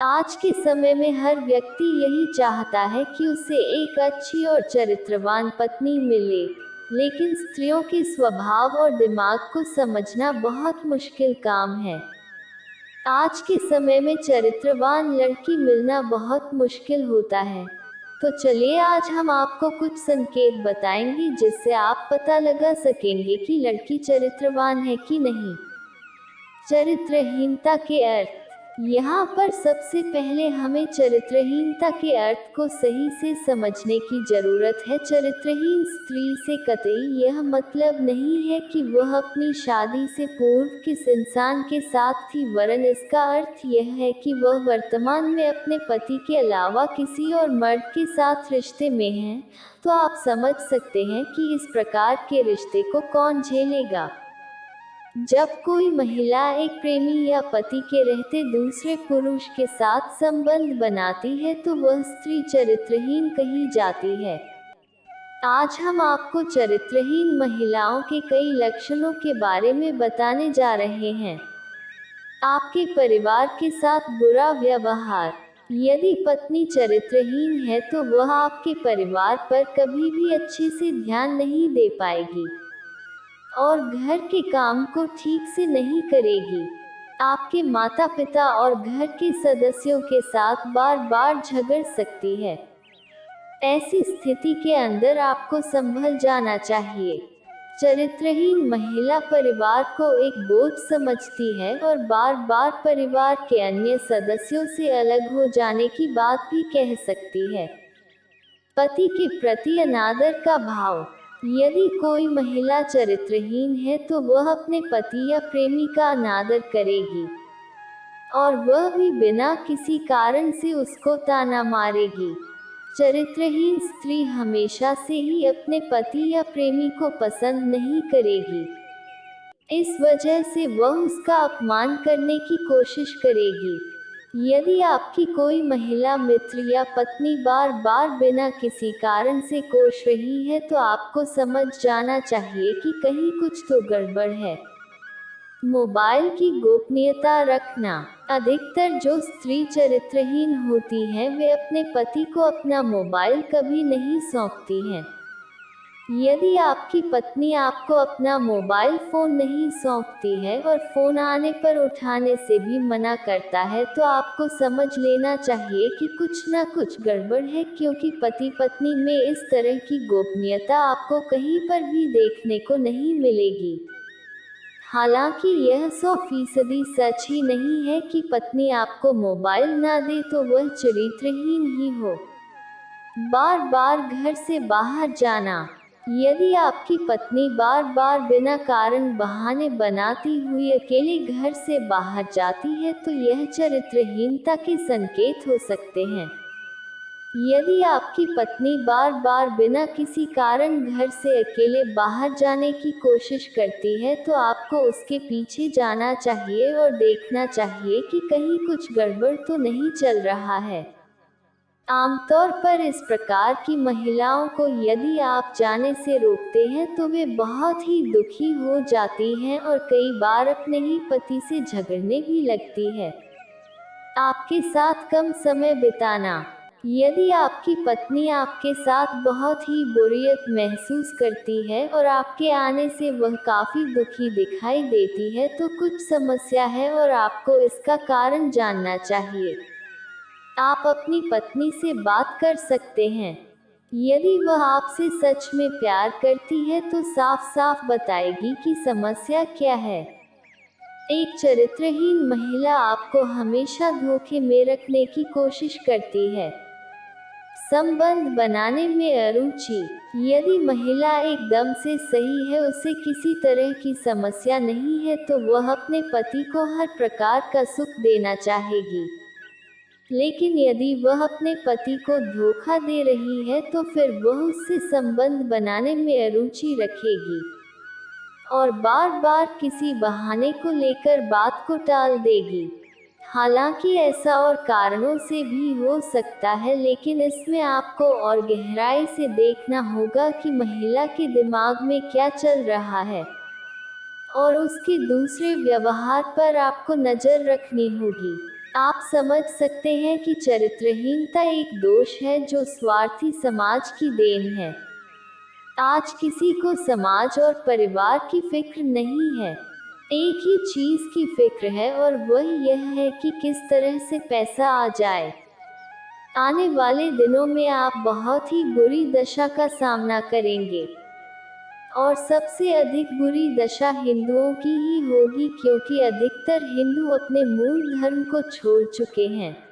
आज के समय में हर व्यक्ति यही चाहता है कि उसे एक अच्छी और चरित्रवान पत्नी मिले, लेकिन स्त्रियों के स्वभाव और दिमाग को समझना बहुत मुश्किल काम है। आज के समय में चरित्रवान लड़की मिलना बहुत मुश्किल होता है। तो चलिए आज हम आपको कुछ संकेत बताएंगे जिससे आप पता लगा सकेंगे कि लड़की चरित्रवान है कि नहीं। चरित्रहीनता के अर्थ। यहाँ पर सबसे पहले हमें चरित्रहीनता के अर्थ को सही से समझने की जरूरत है। चरित्रहीन स्त्री से कतई यह मतलब नहीं है कि वह अपनी शादी से पूर्व किस इंसान के साथ थी, वरन इसका अर्थ यह है कि वह वर्तमान में अपने पति के अलावा किसी और मर्द के साथ रिश्ते में है। तो आप समझ सकते हैं कि इस प्रकार के रिश्ते को कौन झेलेगा। जब कोई महिला एक प्रेमी या पति के रहते दूसरे पुरुष के साथ संबंध बनाती है तो वह स्त्री चरित्रहीन कही जाती है। आज हम आपको चरित्रहीन महिलाओं के कई लक्षणों के बारे में बताने जा रहे हैं। आपके परिवार के साथ बुरा व्यवहार। यदि पत्नी चरित्रहीन है तो वह आपके परिवार पर कभी भी अच्छे से ध्यान नहीं दे पाएगी और घर के काम को ठीक से नहीं करेगी। आपके माता पिता और घर के सदस्यों के साथ बार बार झगड़ सकती है। ऐसी स्थिति के अंदर आपको संभल जाना चाहिए। चरित्रहीन महिला परिवार को एक बोझ समझती है और बार बार परिवार के अन्य सदस्यों से अलग हो जाने की बात भी कह सकती है। पति के प्रति अनादर का भाव। यदि कोई महिला चरित्रहीन है तो वह अपने पति या प्रेमी का अनादर करेगी और वह भी बिना किसी कारण से उसको ताना मारेगी। चरित्रहीन स्त्री हमेशा से ही अपने पति या प्रेमी को पसंद नहीं करेगी। इस वजह से वह उसका अपमान करने की कोशिश करेगी। यदि आपकी कोई महिला मित्र या पत्नी बार बार बिना किसी कारण से कोस रही है तो आपको समझ जाना चाहिए कि कहीं कुछ तो गड़बड़ है। मोबाइल की गोपनीयता रखना। अधिकतर जो स्त्री चरित्रहीन होती हैं वे अपने पति को अपना मोबाइल कभी नहीं सौंपती हैं। यदि आपकी पत्नी आपको अपना मोबाइल फोन नहीं सौंपती है और फोन आने पर उठाने से भी मना करता है तो आपको समझ लेना चाहिए कि कुछ न कुछ गड़बड़ है, क्योंकि पति पत्नी में इस तरह की गोपनीयता आपको कहीं पर भी देखने को नहीं मिलेगी। हालांकि यह 100% सच ही नहीं है कि पत्नी आपको मोबाइल ना दे तो वह चरित्रहीन ही हो। बार बार घर से बाहर जाना। यदि आपकी पत्नी बार बार बिना कारण बहाने बनाती हुई अकेले घर से बाहर जाती है तो यह चरित्रहीनता के संकेत हो सकते हैं। यदि आपकी पत्नी बार बार बिना किसी कारण घर से अकेले बाहर जाने की कोशिश करती है तो आपको उसके पीछे जाना चाहिए और देखना चाहिए कि कहीं कुछ गड़बड़ तो नहीं चल रहा है। आमतौर पर इस प्रकार की महिलाओं को यदि आप जाने से रोकते हैं तो वे बहुत ही दुखी हो जाती हैं और कई बार अपने ही पति से झगड़ने भी लगती है। आपके साथ कम समय बिताना। यदि आपकी पत्नी आपके साथ बहुत ही बोरियत महसूस करती है और आपके आने से वह काफी दुखी दिखाई देती है तो कुछ समस्या है और आपको इसका कारण जानना चाहिए। आप अपनी पत्नी से बात कर सकते हैं। यदि वह आपसे सच में प्यार करती है तो साफ साफ बताएगी कि समस्या क्या है। एक चरित्रहीन महिला आपको हमेशा धोखे में रखने की कोशिश करती है। संबंध बनाने में अरुचि। यदि महिला एकदम से सही है, उसे किसी तरह की समस्या नहीं है तो वह अपने पति को हर प्रकार का सुख देना चाहेगी। लेकिन यदि वह अपने पति को धोखा दे रही है तो फिर वह उससे संबंध बनाने में अरुचि रखेगी और बार बार किसी बहाने को लेकर बात को टाल देगी। हालांकि ऐसा और कारणों से भी हो सकता है, लेकिन इसमें आपको और गहराई से देखना होगा कि महिला के दिमाग में क्या चल रहा है और उसके दूसरे व्यवहार पर आपको नजर रखनी होगी। आप समझ सकते हैं कि चरित्रहीनता एक दोष है जो स्वार्थी समाज की देन है। आज किसी को समाज और परिवार की फिक्र नहीं है। एक ही चीज की फिक्र है और वह यह है कि किस तरह से पैसा आ जाए। आने वाले दिनों में आप बहुत ही बुरी दशा का सामना करेंगे। और सबसे अधिक बुरी दशा हिंदुओं की ही होगी, क्योंकि अधिकतर हिंदू अपने मूल धर्म को छोड़ चुके हैं।